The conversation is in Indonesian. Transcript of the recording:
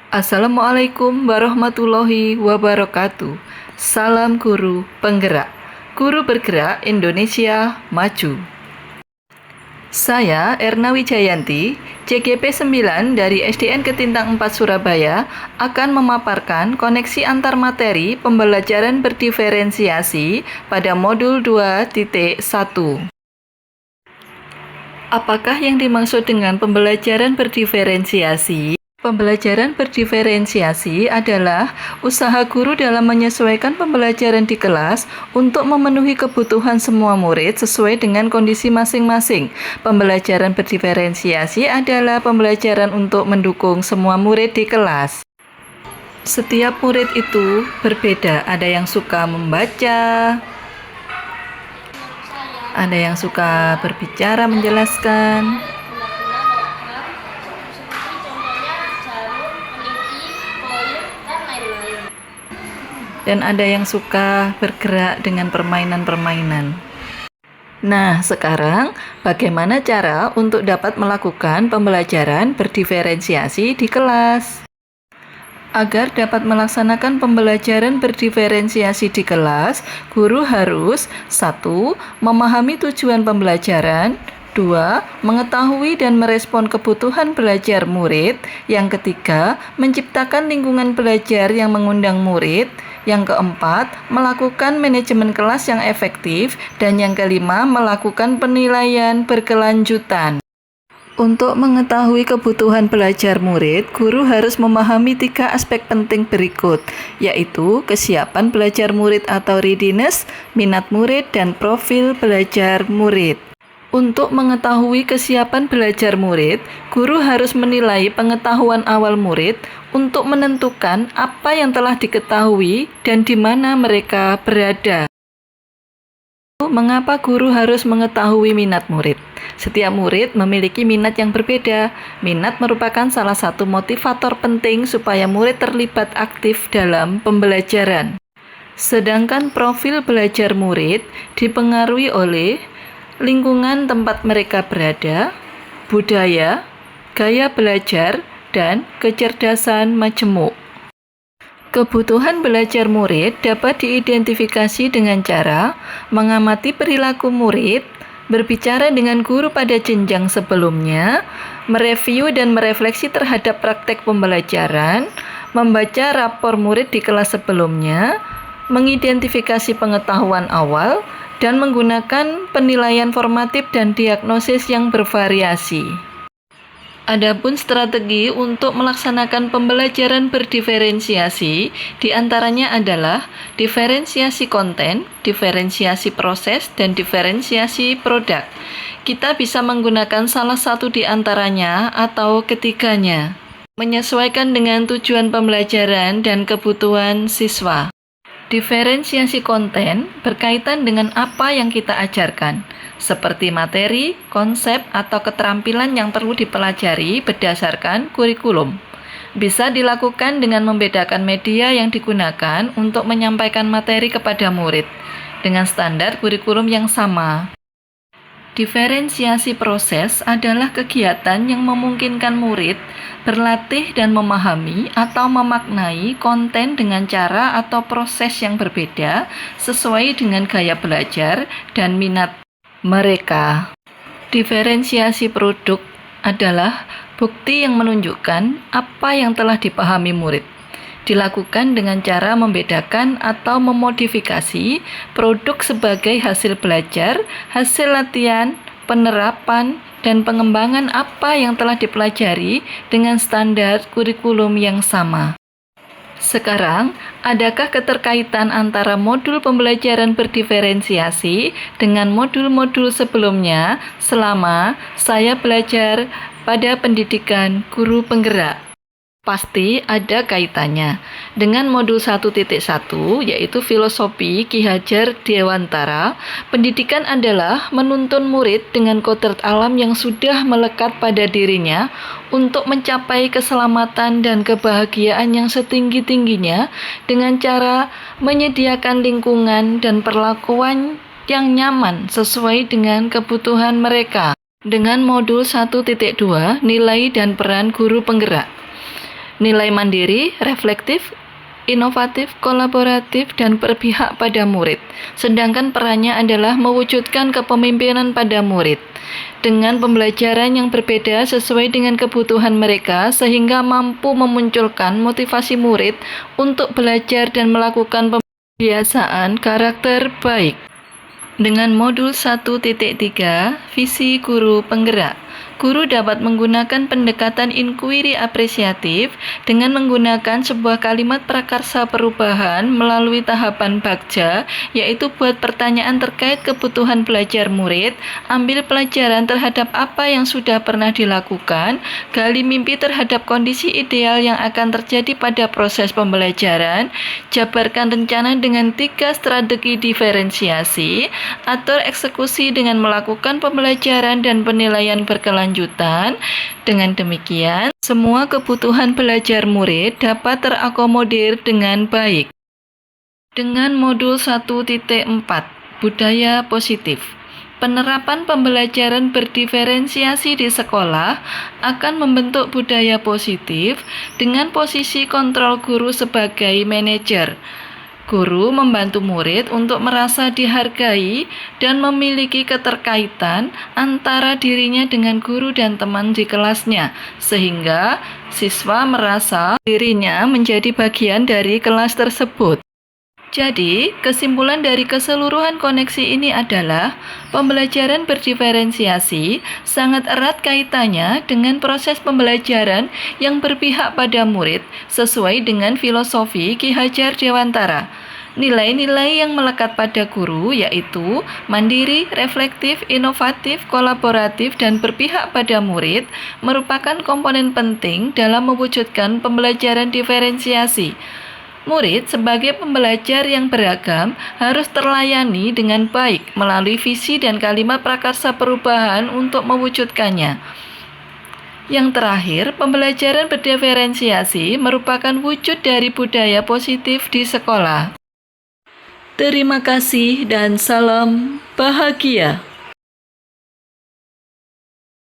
Assalamualaikum warahmatullahi wabarakatuh. Salam guru penggerak. Guru bergerak Indonesia maju. Saya Erna Wijayanti, CGP 9 dari SDN Ketintang 4 Surabaya akan memaparkan koneksi antar materi pembelajaran berdiferensiasi pada modul 2.1. Apakah yang dimaksud dengan pembelajaran berdiferensiasi? Pembelajaran berdiferensiasi adalah usaha guru dalam menyesuaikan pembelajaran di kelas untuk memenuhi kebutuhan semua murid sesuai dengan kondisi masing-masing. Pembelajaran berdiferensiasi adalah pembelajaran untuk mendukung semua murid di kelas. Setiap murid itu berbeda, ada yang suka membaca, ada yang suka berbicara, menjelaskan, dan ada yang suka bergerak dengan permainan-permainan. Nah, sekarang bagaimana cara untuk dapat melakukan pembelajaran berdiferensiasi di kelas? Agar dapat melaksanakan pembelajaran berdiferensiasi di kelas, guru harus 1. Memahami tujuan pembelajaran, 2. Mengetahui dan merespon kebutuhan belajar murid, yang ketiga, menciptakan lingkungan belajar yang mengundang murid, yang keempat, melakukan manajemen kelas yang efektif, dan yang kelima, melakukan penilaian berkelanjutan. Untuk mengetahui kebutuhan belajar murid, guru harus memahami 3 aspek penting berikut, yaitu kesiapan belajar murid atau readiness, minat murid, dan profil belajar murid. Untuk mengetahui kesiapan belajar murid, guru harus menilai pengetahuan awal murid untuk menentukan apa yang telah diketahui dan di mana mereka berada. Mengapa guru harus mengetahui minat murid? Setiap murid memiliki minat yang berbeda. Minat merupakan salah satu motivator penting supaya murid terlibat aktif dalam pembelajaran. Sedangkan profil belajar murid dipengaruhi oleh lingkungan tempat mereka berada, budaya, gaya belajar, dan kecerdasan majemuk. Kebutuhan belajar murid dapat diidentifikasi dengan cara mengamati perilaku murid, berbicara dengan guru pada jenjang sebelumnya, mereview dan merefleksi terhadap praktek pembelajaran, membaca rapor murid di kelas sebelumnya, mengidentifikasi pengetahuan awal, dan menggunakan penilaian formatif dan diagnosis yang bervariasi. Adapun strategi untuk melaksanakan pembelajaran berdiferensiasi diantaranya adalah diferensiasi konten, diferensiasi proses, dan diferensiasi produk. Kita bisa menggunakan salah satu di antaranya atau ketiganya, menyesuaikan dengan tujuan pembelajaran dan kebutuhan siswa. Diferensiasi konten berkaitan dengan apa yang kita ajarkan, seperti materi, konsep, atau keterampilan yang perlu dipelajari berdasarkan kurikulum. Bisa dilakukan dengan membedakan media yang digunakan untuk menyampaikan materi kepada murid dengan standar kurikulum yang sama. Diferensiasi proses adalah kegiatan yang memungkinkan murid berlatih dan memahami atau memaknai konten dengan cara atau proses yang berbeda sesuai dengan gaya belajar dan minat mereka. Diferensiasi produk adalah bukti yang menunjukkan apa yang telah dipahami murid. Dilakukan dengan cara membedakan atau memodifikasi produk sebagai hasil belajar, hasil latihan, penerapan, dan pengembangan apa yang telah dipelajari dengan standar kurikulum yang sama. Sekarang, adakah keterkaitan antara modul pembelajaran berdiferensiasi dengan modul-modul sebelumnya selama saya belajar pada pendidikan guru penggerak? Pasti ada kaitannya. Dengan modul 1.1 yaitu filosofi Ki Hajar Dewantara, pendidikan adalah menuntun murid dengan kodrat alam yang sudah melekat pada dirinya untuk mencapai keselamatan dan kebahagiaan yang setinggi-tingginya dengan cara menyediakan lingkungan dan perlakuan yang nyaman sesuai dengan kebutuhan mereka. Dengan modul 1.2 nilai dan peran guru penggerak, Nilai mandiri, reflektif, inovatif, kolaboratif, dan berpihak pada murid. Sedangkan perannya adalah mewujudkan kepemimpinan pada murid. Dengan pembelajaran yang berbeda sesuai dengan kebutuhan mereka, sehingga mampu memunculkan motivasi murid untuk belajar dan melakukan pembiasaan karakter baik. Dengan modul 1.3, visi guru penggerak. Guru dapat menggunakan pendekatan inquiry apresiatif dengan menggunakan sebuah kalimat prakarsa perubahan melalui tahapan bagja, yaitu buat pertanyaan terkait kebutuhan belajar murid, ambil pelajaran terhadap apa yang sudah pernah dilakukan, gali mimpi terhadap kondisi ideal yang akan terjadi pada proses pembelajaran, jabarkan rencana dengan 3 strategi diferensiasi, atur eksekusi dengan melakukan pembelajaran dan penilaian berkelanjutan. Dengan demikian, semua kebutuhan belajar murid dapat terakomodir dengan baik. Dengan modul 1.4, budaya positif. Penerapan pembelajaran berdiferensiasi di sekolah akan membentuk budaya positif dengan posisi kontrol guru sebagai manajer. Guru membantu murid untuk merasa dihargai dan memiliki keterkaitan antara dirinya dengan guru dan teman di kelasnya, sehingga siswa merasa dirinya menjadi bagian dari kelas tersebut. Jadi, kesimpulan dari keseluruhan koneksi ini adalah pembelajaran berdiferensiasi sangat erat kaitannya dengan proses pembelajaran yang berpihak pada murid sesuai dengan filosofi Ki Hajar Dewantara. Nilai-nilai yang melekat pada guru yaitu mandiri, reflektif, inovatif, kolaboratif, dan berpihak pada murid merupakan komponen penting dalam mewujudkan pembelajaran diferensiasi. Murid sebagai pembelajar yang beragam harus terlayani dengan baik melalui visi dan kalimat prakarsa perubahan untuk mewujudkannya. Yang terakhir, pembelajaran berdiferensiasi merupakan wujud dari budaya positif di sekolah. Terima kasih dan salam bahagia.